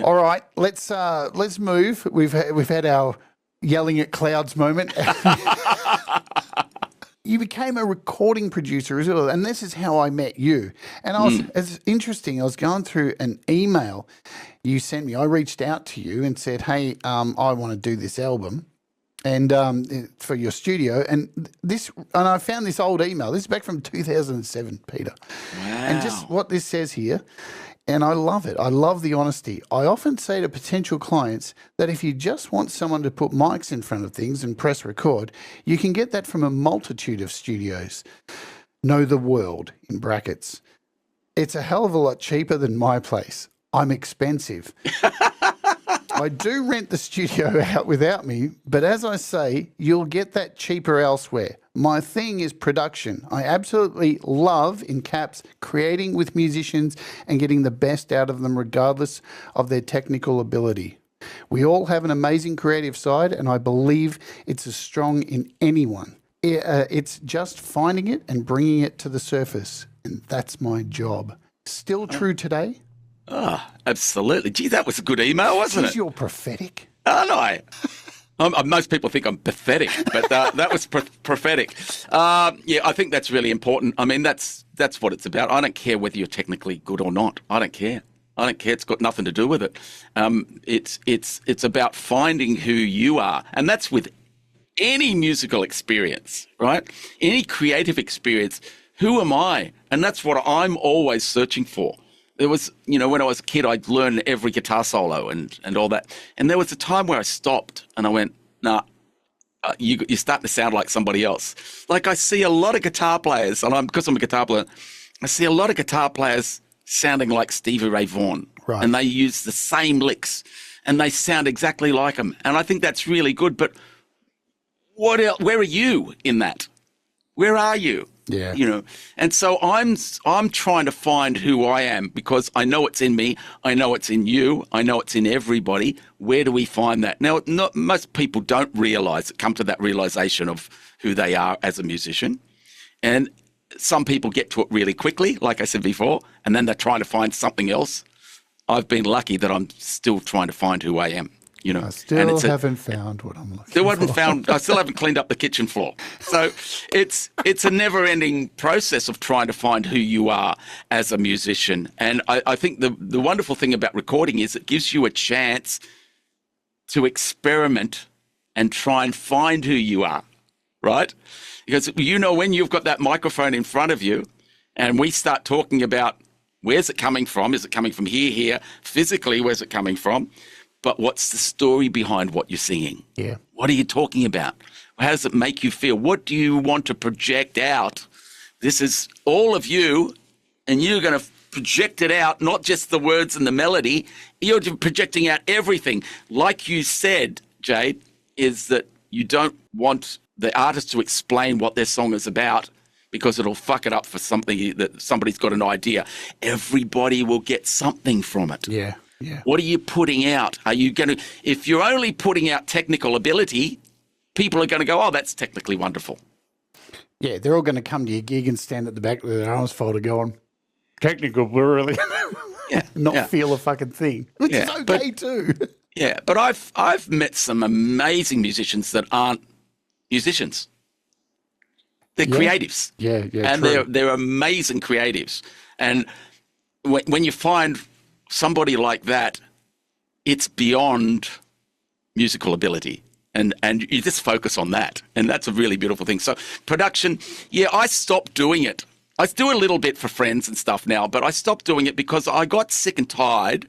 All right, let's move. We've had our yelling at clouds moment. You became a recording producer as well, and this is how I met you. And it's interesting. I was going through an email you sent me. I reached out to you and said, "Hey, I want to do this album, and for your studio." And I found this old email. This is back from 2007, Peter. Wow. And just what this says here. And I love it. I love the honesty. I often say to potential clients that if you just want someone to put mics in front of things and press record, you can get that from a multitude of studios. Know the world, in brackets. It's a hell of a lot cheaper than my place. I'm expensive. I do rent the studio out without me, but as I say, you'll get that cheaper elsewhere. My thing is production. I absolutely love, in caps, creating with musicians and getting the best out of them regardless of their technical ability. We all have an amazing creative side, and I believe it's as strong in anyone. It's just finding it and bringing it to the surface, and that's my job. Still true today? Oh, absolutely. Gee, that was a good email, wasn't it? You're prophetic. Oh, no. Most people think I'm pathetic, but that was prophetic. Yeah, I think that's really important. I mean, that's what it's about. I don't care whether you're technically good or not. I don't care. It's got nothing to do with it. It's about finding who you are, and that's with any musical experience, right? Any creative experience. Who am I? And that's what I'm always searching for. There was, when I was a kid, I'd learn every guitar solo and all that. And there was a time where I stopped and I went, nah, you're starting to sound like somebody else. Like I see a lot of guitar players, and because I'm a guitar player, I see a lot of guitar players sounding like Stevie Ray Vaughan. Right. And they use the same licks and they sound exactly like him. And I think that's really good. But what else? Where are you in that? Where are you? Yeah. And so I'm trying to find who I am, because I know it's in me. I know it's in you. I know it's in everybody. Where do we find that? Now, most people don't come to that realization of who they are as a musician. And some people get to it really quickly, like I said before, and then they're trying to find something else. I've been lucky that I'm still trying to find who I am. I still haven't found what I'm looking for. I still haven't cleaned up the kitchen floor. So it's a never-ending process of trying to find who you are as a musician. And I think the wonderful thing about recording is it gives you a chance to experiment and try and find who you are, right? Because when you've got that microphone in front of you and we start talking about where's it coming from? Is it coming from here? Physically, where's it coming from? But what's the story behind what you're singing? Yeah. What are you talking about? How does it make you feel? What do you want to project out? This is all of you, and you're going to project it out, not just the words and the melody. You're projecting out everything. Like you said, Jade, is that you don't want the artist to explain what their song is about, because it'll fuck it up for something that somebody's got an idea. Everybody will get something from it. Yeah. Yeah. What are you putting out? If you're only putting out technical ability, people are going to go, oh, that's technically wonderful. Yeah, they're all going to come to your gig and stand at the back with their arms folded going, technical, really. Not feel a fucking thing, which is okay too. Yeah, but I've met some amazing musicians that aren't musicians. They're creatives. Yeah, and true. they're amazing creatives. And when you find somebody like that, it's beyond musical ability. And you just focus on that. And that's a really beautiful thing. So production, I stopped doing it. I do a little bit for friends and stuff now, but I stopped doing it because I got sick and tired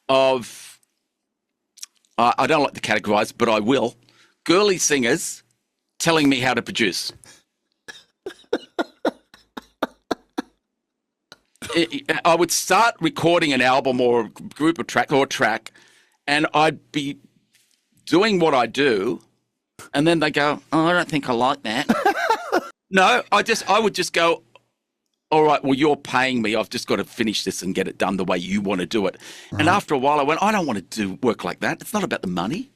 of, I don't like to categorize, but I will, girly singers telling me how to produce. I would start recording an album or a group of track, and I'd be doing what I do, and then they go, oh, I don't think I like that. No, I would just go, all right, well, you're paying me. I've just got to finish this and get it done the way you want to do it. Right. And after a while, I went, I don't want to do work like that. It's not about the money.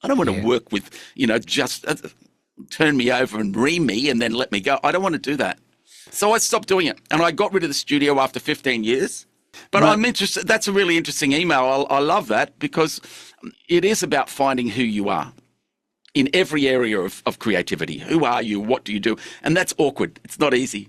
I don't want to work with, just turn me over and ream me and then let me go. I don't want to do that. So I stopped doing it, and I got rid of the studio after 15 years, But I'm interested. That's a really interesting email. I love that because it is about finding who you are in every area of creativity. Who are you? What do you do? And that's awkward. It's not easy.